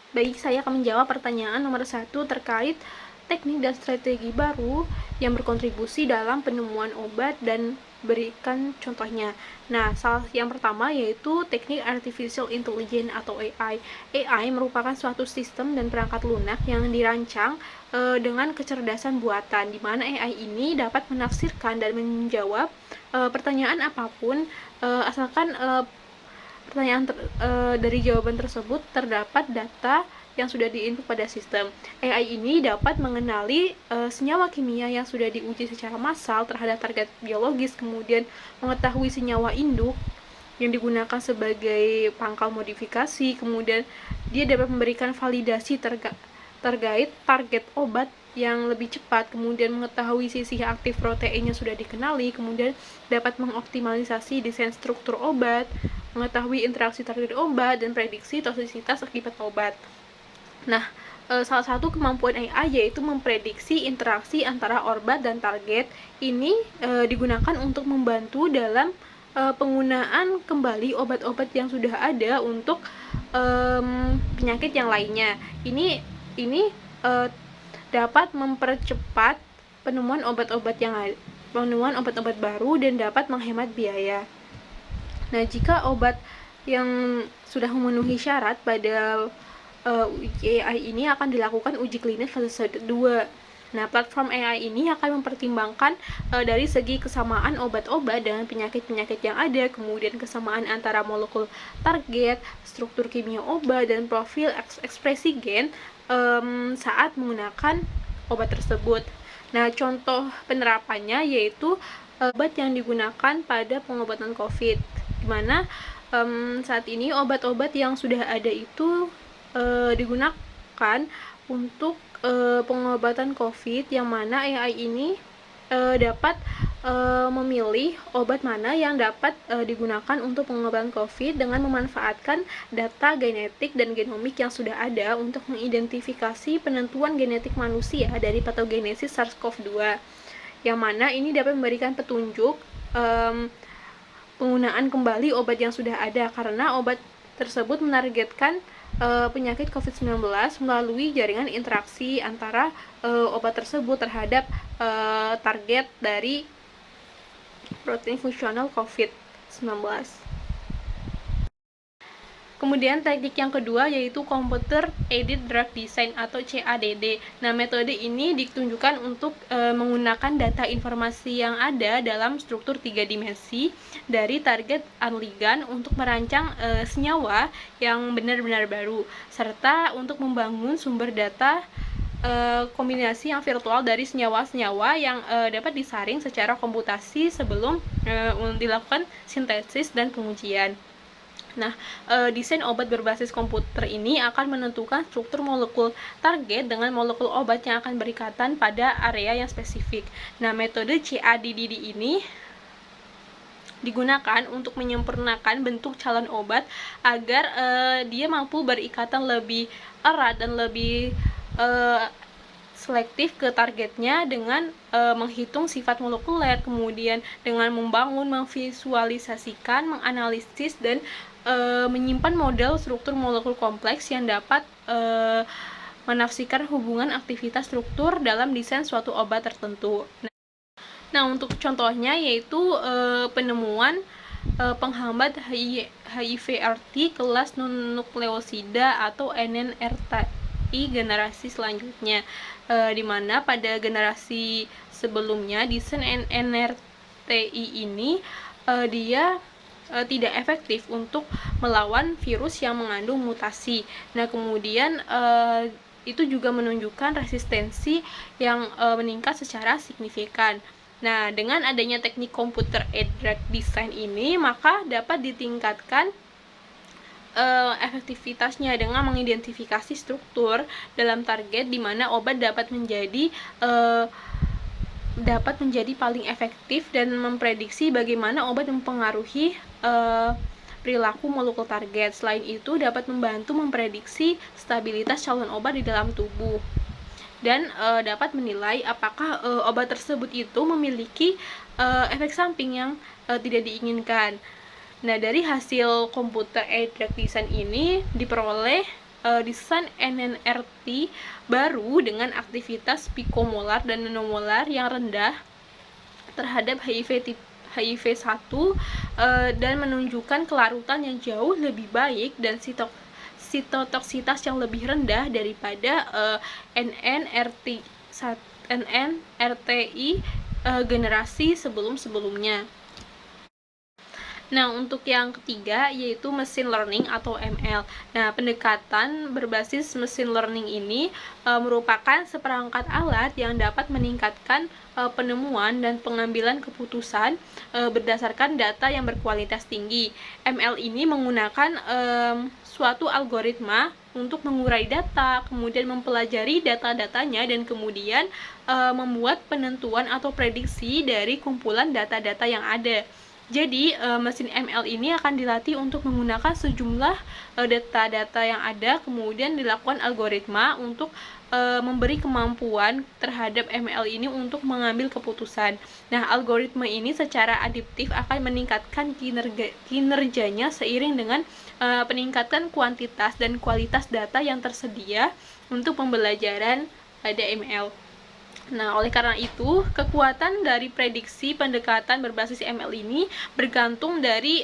Baik, saya akan menjawab pertanyaan nomor 1 terkait teknik dan strategi baru yang berkontribusi dalam penemuan obat dan berikan contohnya. Nah, yang pertama yaitu teknik Artificial Intelligence atau AI. AI merupakan suatu sistem dan perangkat lunak yang dirancang dengan kecerdasan buatan, di mana AI ini dapat menafsirkan dan menjawab pertanyaan apapun asalkan dari jawaban tersebut terdapat data yang sudah diinput pada sistem. AI ini dapat mengenali senyawa kimia yang sudah diuji secara massal terhadap target biologis, kemudian mengetahui senyawa induk yang digunakan sebagai pangkal modifikasi, kemudian dia dapat memberikan validasi terkait target obat yang lebih cepat, kemudian mengetahui sisi aktif protein yang sudah dikenali, kemudian dapat mengoptimalisasi desain struktur obat, mengetahui interaksi target obat, dan prediksi toksisitas akibat obat. Nah, salah satu kemampuan AI yaitu memprediksi interaksi antara obat dan target. Ini digunakan untuk membantu dalam penggunaan kembali obat-obat yang sudah ada untuk penyakit yang lainnya. Ini dapat mempercepat penemuan obat-obat baru dan dapat menghemat biaya. Nah, jika obat yang sudah memenuhi syarat pada uji AI ini akan dilakukan uji klinis fase 2. Nah, platform AI ini akan mempertimbangkan dari segi kesamaan obat-obat dengan penyakit-penyakit yang ada, kemudian kesamaan antara molekul target, struktur kimia obat, dan profil ekspresi gen saat menggunakan obat tersebut. Nah, contoh penerapannya yaitu obat yang digunakan pada pengobatan COVID, di mana saat ini obat-obat yang sudah ada itu digunakan untuk pengobatan COVID, yang mana AI ini dapat memilih obat mana yang dapat digunakan untuk pengobatan COVID dengan memanfaatkan data genetik dan genomik yang sudah ada untuk mengidentifikasi penentuan genetik manusia dari patogenesis SARS-CoV-2, yang mana ini dapat memberikan petunjuk penggunaan kembali obat yang sudah ada, karena obat tersebut menargetkan penyakit COVID-19 melalui jaringan interaksi antara obat tersebut terhadap target dari protein fungsional COVID-19. Kemudian teknik yang kedua yaitu Computer Aided Drug Design atau CADD. Nah, metode ini ditunjukkan untuk menggunakan data informasi yang ada dalam struktur 3 dimensi dari target anligan untuk merancang senyawa yang benar-benar baru, serta untuk membangun sumber data kombinasi yang virtual dari senyawa-senyawa yang dapat disaring secara komputasi sebelum dilakukan sintesis dan pengujian. Nah, desain obat berbasis komputer ini akan menentukan struktur molekul target dengan molekul obat yang akan berikatan pada area yang spesifik. Nah, metode CADD ini digunakan untuk menyempurnakan bentuk calon obat agar dia mampu berikatan lebih erat dan lebih selektif ke targetnya dengan menghitung sifat molekuler, kemudian dengan membangun, memvisualisasikan, menganalisis, dan menyimpan model struktur molekul kompleks yang dapat menafsirkan hubungan aktivitas struktur dalam desain suatu obat tertentu. Nah, untuk contohnya yaitu penemuan penghambat HIV-RT kelas non-nukleosida atau NNRTI generasi selanjutnya, di mana pada generasi sebelumnya desain NNRTI ini dia tidak efektif untuk melawan virus yang mengandung mutasi. Nah, kemudian itu juga menunjukkan resistensi yang meningkat secara signifikan. Nah, dengan adanya teknik Computer Aided Drug Design ini, maka dapat ditingkatkan efektivitasnya dengan mengidentifikasi struktur dalam target di mana obat dapat menjadi paling efektif dan memprediksi bagaimana obat mempengaruhi perilaku molekul target. Selain itu, dapat membantu memprediksi stabilitas calon obat di dalam tubuh dan dapat menilai apakah obat tersebut itu memiliki efek samping yang tidak diinginkan. Nah, dari hasil Computer Aided Drug Design ini diperoleh desain NNRT baru dengan aktivitas pikomolar dan nanomolar yang rendah terhadap HIV-1 dan menunjukkan kelarutan yang jauh lebih baik dan sitotoksitas yang lebih rendah daripada NNRTI generasi sebelum-sebelumnya. Nah, untuk yang ketiga yaitu machine learning atau ML. Nah, pendekatan berbasis machine learning ini merupakan seperangkat alat yang dapat meningkatkan penemuan dan pengambilan keputusan berdasarkan data yang berkualitas tinggi. ML ini menggunakan suatu algoritma untuk mengurai data, kemudian mempelajari data-datanya, dan kemudian membuat penentuan atau prediksi dari kumpulan data-data yang ada. Jadi, mesin ML ini akan dilatih untuk menggunakan sejumlah data-data yang ada, kemudian dilakukan algoritma untuk memberi kemampuan terhadap ML ini untuk mengambil keputusan. Nah, algoritma ini secara adaptif akan meningkatkan kinerjanya seiring dengan peningkatan kuantitas dan kualitas data yang tersedia untuk pembelajaran pada ML. Nah, oleh karena itu, kekuatan dari prediksi pendekatan berbasis ML ini bergantung dari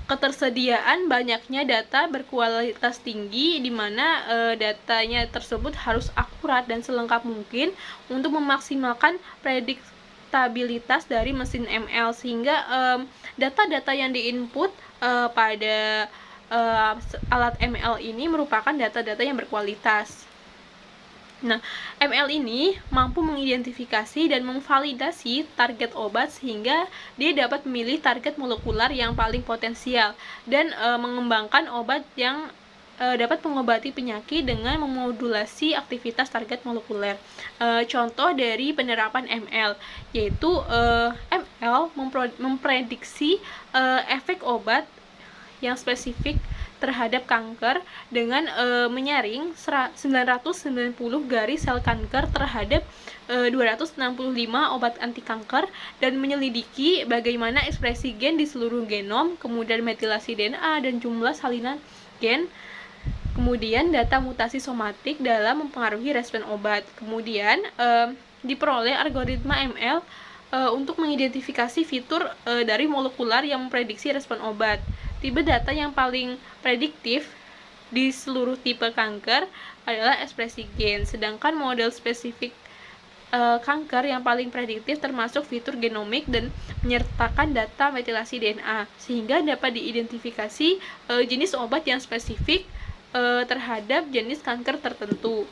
ketersediaan banyaknya data berkualitas tinggi, di mana datanya tersebut harus akurat dan selengkap mungkin untuk memaksimalkan prediktabilitas dari mesin ML, sehingga data-data yang diinput pada alat ML ini merupakan data-data yang berkualitas. Nah, ML ini mampu mengidentifikasi dan memvalidasi target obat sehingga dia dapat memilih target molekular yang paling potensial dan mengembangkan obat yang dapat mengobati penyakit dengan memodulasi aktivitas target molekuler. Contoh dari penerapan ML yaitu ML memprediksi efek obat yang spesifik terhadap kanker dengan menyaring 990 garis sel kanker terhadap 265 obat anti kanker dan menyelidiki bagaimana ekspresi gen di seluruh genom, kemudian metilasi DNA dan jumlah salinan gen, kemudian data mutasi somatik dalam mempengaruhi respon obat. Kemudian diperoleh algoritma ML untuk mengidentifikasi fitur dari molekular yang memprediksi respon obat. Tipe data yang paling prediktif di seluruh tipe kanker adalah ekspresi gen, sedangkan model spesifik kanker yang paling prediktif termasuk fitur genomik dan menyertakan data metilasi DNA, sehingga dapat diidentifikasi jenis obat yang spesifik terhadap jenis kanker tertentu.